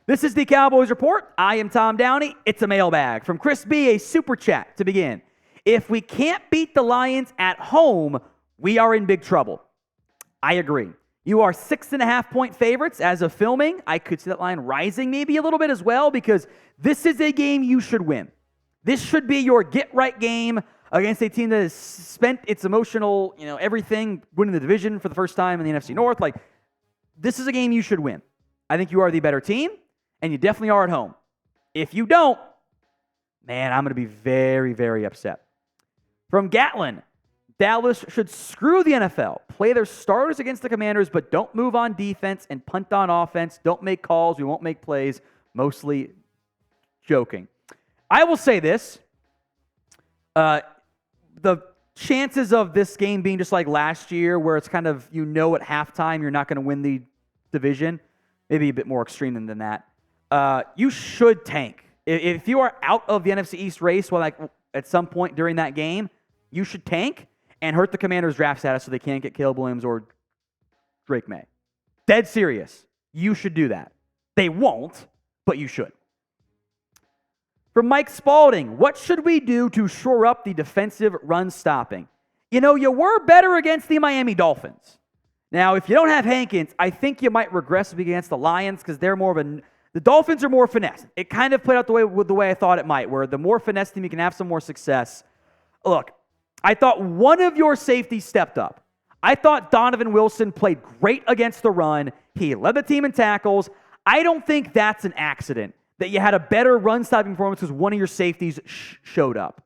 This is the Cowboys Report. I am Tom Downey. It's a mailbag. From Chris B, a super chat to begin. If we can't beat the Lions at home, we are in big trouble. I agree. You are 6.5-point favorites as of filming. I could see that line rising maybe a little bit as well because this is a game you should win. This should be your get-right game against a team that has spent its emotional, everything, winning the division for the first time in the NFC North. This is a game you should win. I think you are the better team, and you definitely are at home. If you don't, man, I'm going to be very, very upset. From Gatlin, Dallas should screw the NFL. Play their starters against the Commanders, but don't move on defense and punt on offense. Don't make calls. We won't make plays. Mostly joking. I will say this. The chances of this game being just like last year, where it's kind of, at halftime you're not going to win the division, maybe a bit more extreme than that. You should tank. If you are out of the NFC East race, at some point during that game, you should tank and hurt the Commanders' draft status so they can't get Caleb Williams or Drake May. Dead serious. You should do that. They won't, but you should. From Mike Spalding, what should we do to shore up the defensive run stopping? You were better against the Miami Dolphins. Now, if you don't have Hankins, I think you might regress against the Lions because they're more of the Dolphins are more finesse. It kind of played out the way I thought it might, where the more finesse team, you can have some more success. Look, I thought one of your safeties stepped up. I thought Donovan Wilson played great against the run. He led the team in tackles. I don't think that's an accident that you had a better run-stopping performance because one of your safeties showed up.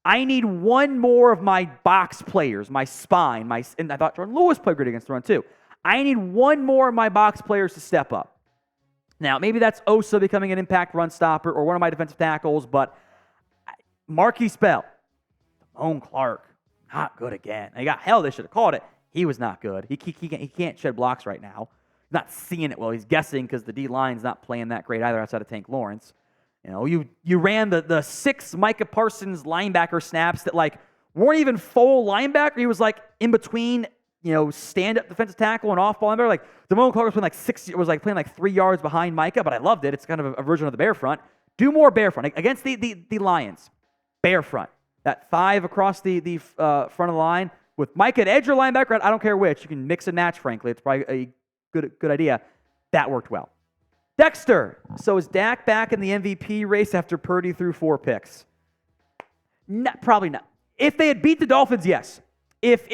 I need one more of my box players, my spine, and I thought Jordan Lewis played great against the run too. I need one more of my box players to step up. Now, maybe that's Osa becoming an impact run stopper or one of my defensive tackles, but Markquese Bell, Damone Clark, not good again. They should have called it. He was not good. He can't shed blocks right now. He's not seeing it well. He's guessing because the D-line's not playing that great either outside of Tank Lawrence. You ran the 6 Micah Parsons linebacker snaps that weren't even full linebacker. He was in between, stand-up defensive tackle and off-ball linebacker. Damone Clark was playing 3 yards behind Micah, but I loved it. It's kind of a version of the bear front. Do more bear front against the Lions. Bear front. That 5 across the front of the line with Micah at edge or linebacker. I don't care which. You can mix and match. Frankly, it's probably a good idea. That worked well. Dexter, so is Dak back in the MVP race after Purdy threw 4 picks? No, probably not. If they had beat the Dolphins, yes. If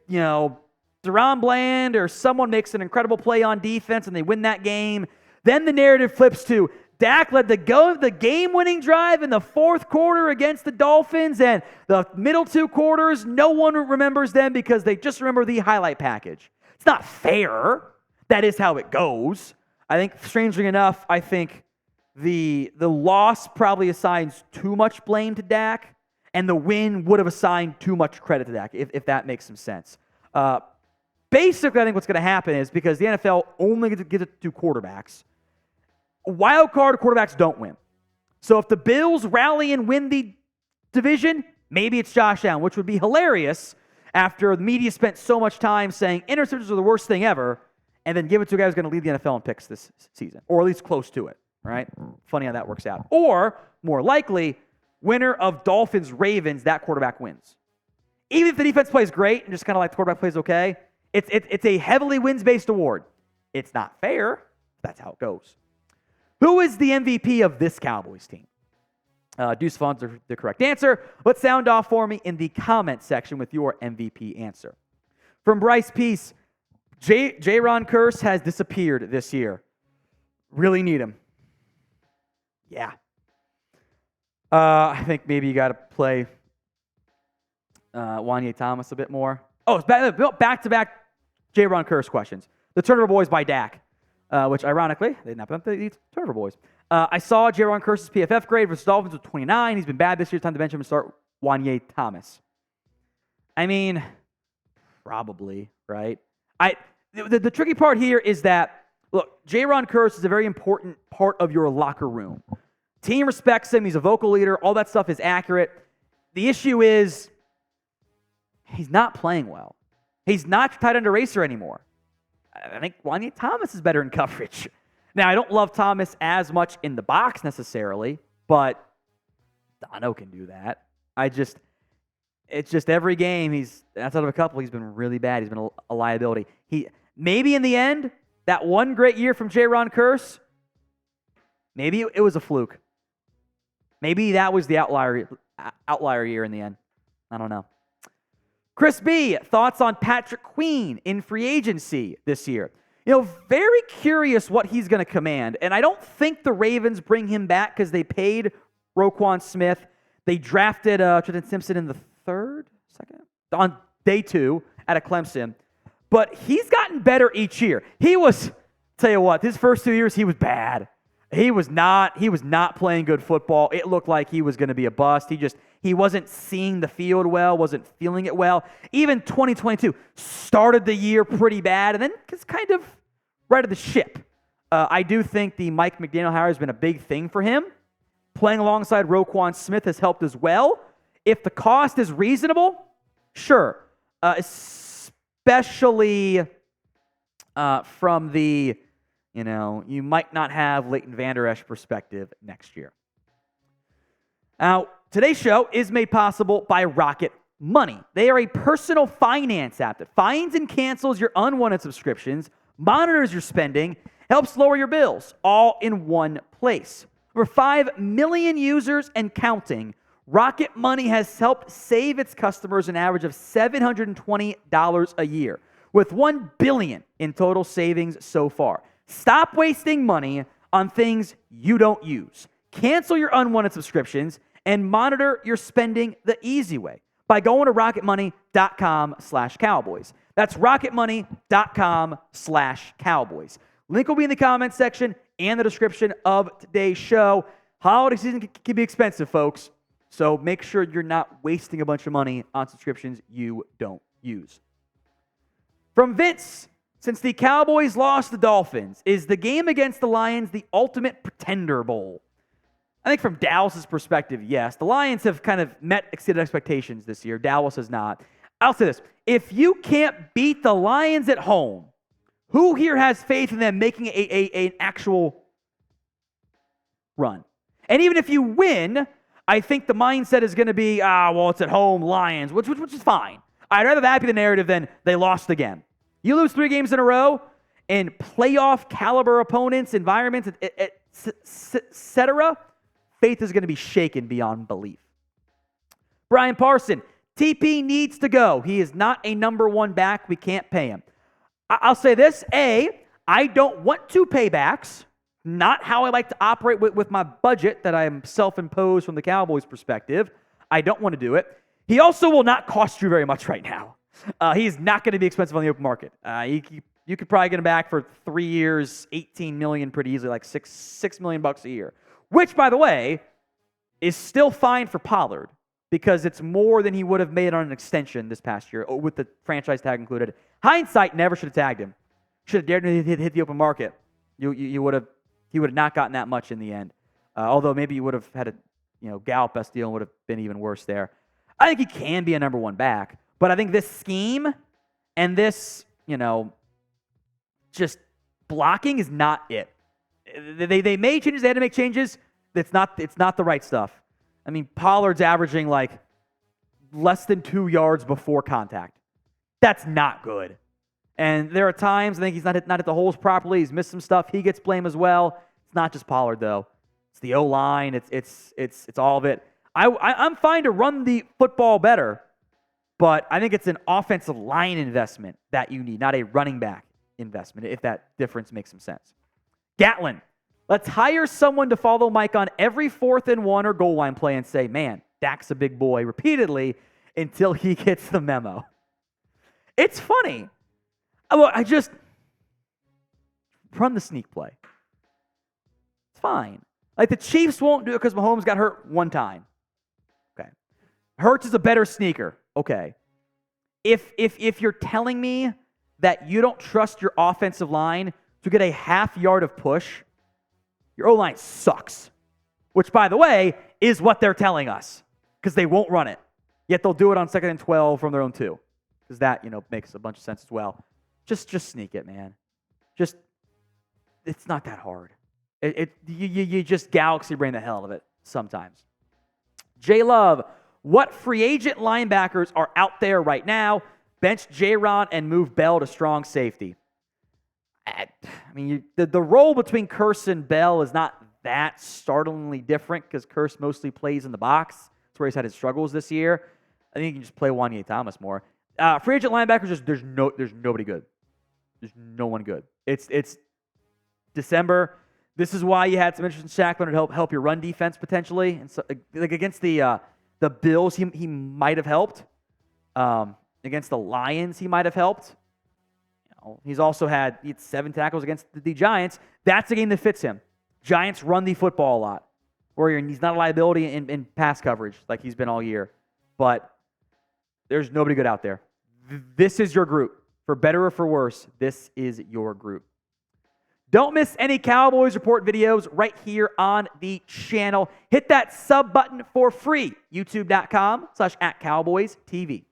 Deron Bland or someone makes an incredible play on defense and they win that game, then the narrative flips to Dak led the game-winning drive in the fourth quarter against the Dolphins, and the middle 2 quarters, no one remembers them because they just remember the highlight package. It's not fair. That is how it goes. I think, strangely enough, the loss probably assigns too much blame to Dak, and the win would have assigned too much credit to Dak, if that makes some sense. Basically, I think what's going to happen is because the NFL only gives it to quarterbacks, wild card quarterbacks don't win. So if the Bills rally and win the division, maybe it's Josh Allen, which would be hilarious after the media spent so much time saying interceptions are the worst thing ever, and then give it to a guy who's going to lead the NFL in picks this season, or at least close to it, right? Funny how that works out. Or, more likely, winner of Dolphins-Ravens, that quarterback wins. Even if the defense plays great and just kind of the quarterback plays okay, it's a heavily wins-based award. It's not fair. That's how it goes. Who is the MVP of this Cowboys team? Deuce Vaughn's the correct answer. But sound off for me in the comment section with your MVP answer. From Bryce Peace, Jayron Kearse has disappeared this year. Really need him. Yeah. I think maybe you got to play Juanyeh Thomas a bit more. Oh, it's back-to-back Jayron Kearse questions. The Turnover Boys by Dak. Which, ironically, they did not put the Turnover Boys. I saw Jayron Kearse's PFF grade versus Dolphins with 29. He's been bad this year. It's time to bench him and start Juanyeh Thomas. I mean, probably, right? The tricky part here is that, look, Jayron Kearse is a very important part of your locker room. Team respects him. He's a vocal leader. All that stuff is accurate. The issue is he's not playing well. He's not tight end eraser anymore. I think Juanyeh Thomas is better in coverage. Now, I don't love Thomas as much in the box necessarily, but Dono can do that. It's just every game outside of a couple, he's been really bad. He's been a liability. Maybe in the end, that one great year from Jayron Kearse, maybe it was a fluke. Maybe that was the outlier year in the end. I don't know. Chris B, thoughts on Patrick Queen in free agency this year? Very curious what he's going to command. And I don't think the Ravens bring him back because they paid Roquan Smith. They drafted Tristan Simpson in the second, on day 2 out of Clemson. But he's gotten better each year. Tell you what, his first 2 years, he was bad. He was not playing good football. It looked like he was going to be a bust. He wasn't seeing the field well, wasn't feeling it well. Even 2022 started the year pretty bad, and then just kind of righted the ship. I do think the Mike McDaniel hire has been a big thing for him. Playing alongside Roquan Smith has helped as well. If the cost is reasonable, sure. Especially from the, you might not have Leighton Vander Esch perspective next year. Now, today's show is made possible by Rocket Money. They are a personal finance app that finds and cancels your unwanted subscriptions, monitors your spending, helps lower your bills, all in one place. Over 5 million users and counting, Rocket Money has helped save its customers an average of $720 a year, with $1 billion in total savings so far. Stop wasting money on things you don't use. Cancel your unwanted subscriptions and monitor your spending the easy way by going to rocketmoney.com/Cowboys. That's rocketmoney.com/Cowboys. Link will be in the comments section and the description of today's show. Holiday season can be expensive, folks, so make sure you're not wasting a bunch of money on subscriptions you don't use. From Vince, since the Cowboys lost the Dolphins, is the game against the Lions the ultimate pretender bowl? I think from Dallas' perspective, yes. The Lions have kind of exceeded expectations this year. Dallas has not. I'll say this. If you can't beat the Lions at home, who here has faith in them making an actual run? And even if you win, I think the mindset is going to be, it's at home, Lions, which is fine. I'd rather that be the narrative than they lost again. You lose 3 games in a row in playoff caliber opponents, environments, etc., faith is going to be shaken beyond belief. Brian Parson, TP needs to go. He is not a number 1 back. We can't pay him. I'll say this. I don't want to pay backs. Not how I like to operate with my budget that I am self-imposed from the Cowboys' perspective. I don't want to do it. He also will not cost you very much right now. He's not going to be expensive on the open market. You could probably get him back for 3 years, $18 million pretty easily, like $6 million bucks a year. Which, by the way, is still fine for Pollard because it's more than he would have made on an extension this past year with the franchise tag included. Hindsight, never should have tagged him. Should have dared to hit the open market. He would have not gotten that much in the end. Although maybe you would have had a Gallup best deal and would have been even worse there. I think he can be a number 1 back, but I think this scheme and this just blocking is not it. They made changes. They had to make changes. It's not the right stuff. I mean, Pollard's averaging like less than 2 yards before contact. That's not good. And there are times I think he's not hit the holes properly. He's missed some stuff. He gets blamed as well. It's not just Pollard though. It's the O-line. It's all of it. I'm fine to run the football better, but I think it's an offensive line investment that you need, not a running back investment. If that difference makes some sense. Gatlin, let's hire someone to follow Mike on every 4th and 1 or goal line play and say, man, Dak's a big boy repeatedly until he gets the memo. It's funny. I just run the sneak play. It's fine. Like the Chiefs won't do it because Mahomes got hurt one time. Okay. Hurts is a better sneaker. Okay. If you're telling me that you don't trust your offensive line to get a half yard of push, your O-line sucks. Which, by the way, is what they're telling us. Because they won't run it. Yet they'll do it on 2nd and 12 from their own 2. Because that, makes a bunch of sense as well. Just sneak it, man. Just it's not that hard. You just galaxy brain the hell out of it sometimes. J Love, what free agent linebackers are out there right now? Bench Jayron and move Bell to strong safety. I mean, the role between Kearse and Bell is not that startlingly different because Kearse mostly plays in the box. That's where he's had his struggles this year. I think you can just play Juanyeh Thomas more. Free agent linebackers, there's nobody good. There's no one good. It's December. This is why you had some interest in Shaq Leonard to help your run defense potentially. And so, like against the Bills, he might have helped. Against the Lions, he might have helped. He's also had 7 tackles against the Giants. That's a game that fits him. Giants run the football a lot. Where he's not a liability in pass coverage like he's been all year. But there's nobody good out there. This is your group. For better or for worse, this is your group. Don't miss any Cowboys Report videos right here on the channel. Hit that sub button for free. YouTube.com/@CowboysTV.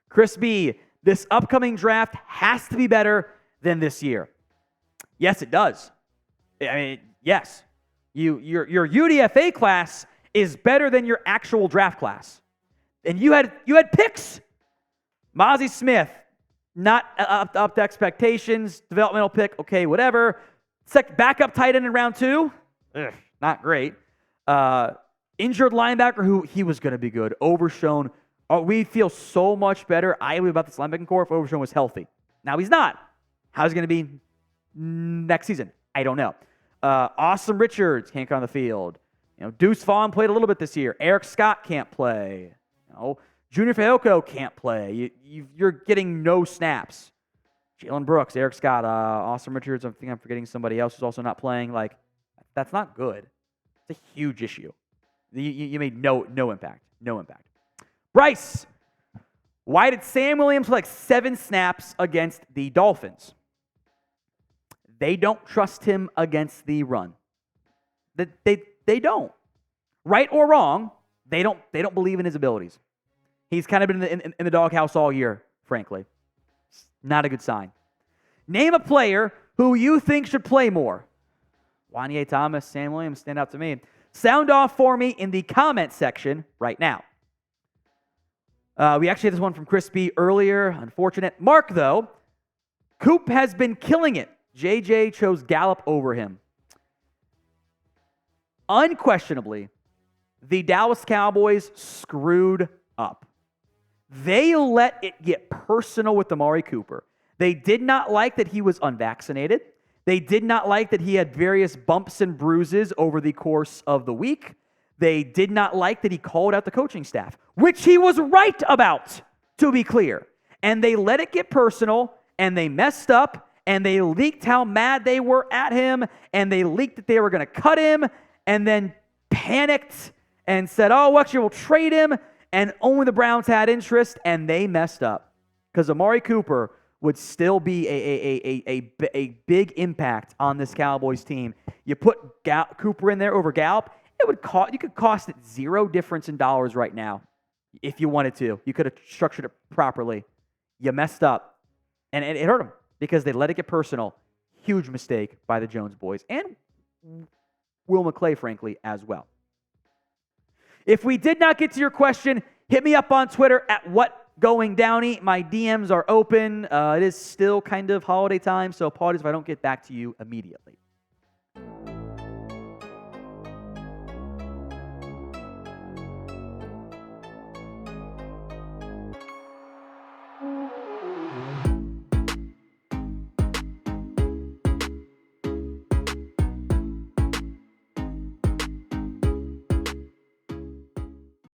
Chris B, this upcoming draft has to be better than this year. Yes, it does. I mean, yes. Your UDFA class is better than your actual draft class. And you had picks. Mozzie Smith, not up to expectations. Developmental pick, okay, whatever. Backup tight end in round 2, not great. Injured linebacker who he was going to be good. Overshown. We feel so much better, I believe, about this linebacking core if Overshown was healthy. Now he's not. How's he going to be next season? I don't know. Awesome Richards can't get on the field. Deuce Vaughn played a little bit this year. Eric Scott can't play. Junior Fehoko can't play. You're getting no snaps. Jalen Brooks, Eric Scott, Awesome Richards. I think I'm forgetting somebody else who's also not playing. Like, that's not good. It's a huge issue. You made no impact. No impact. Bryce, why did Sam Williams play like 7 snaps against the Dolphins? They don't trust him against the run. They don't. Right or wrong, they don't believe in his abilities. He's kind of been in the doghouse all year, frankly. It's not a good sign. Name a player who you think should play more. Juanyeh Thomas, Sam Williams stand out to me. Sound off for me in the comment section right now. We actually had this one from Chris B earlier. Unfortunate. Mark, though, Coop has been killing it. JJ chose Gallup over him. Unquestionably, the Dallas Cowboys screwed up. They let it get personal with Amari Cooper. They did not like that he was unvaccinated. They did not like that he had various bumps and bruises over the course of the week. They did not like that he called out the coaching staff, which he was right about, to be clear. And they let it get personal, and they messed up, and they leaked how mad they were at him, and they leaked that they were going to cut him, and then panicked and said, oh, actually, we'll trade him, and only the Browns had interest, and they messed up. Because Amari Cooper would still be a big impact on this Cowboys team. You put Cooper in there over Gallup, you could cost it zero difference in dollars right now if you wanted to. You could have structured it properly. You messed up, and it hurt them because they let it get personal. Huge mistake by the Jones boys and Will McClay, frankly, as well. If we did not get to your question, hit me up on Twitter at @WhatGoingDowney. My DMs are open. It is still kind of holiday time, so apologies if I don't get back to you immediately.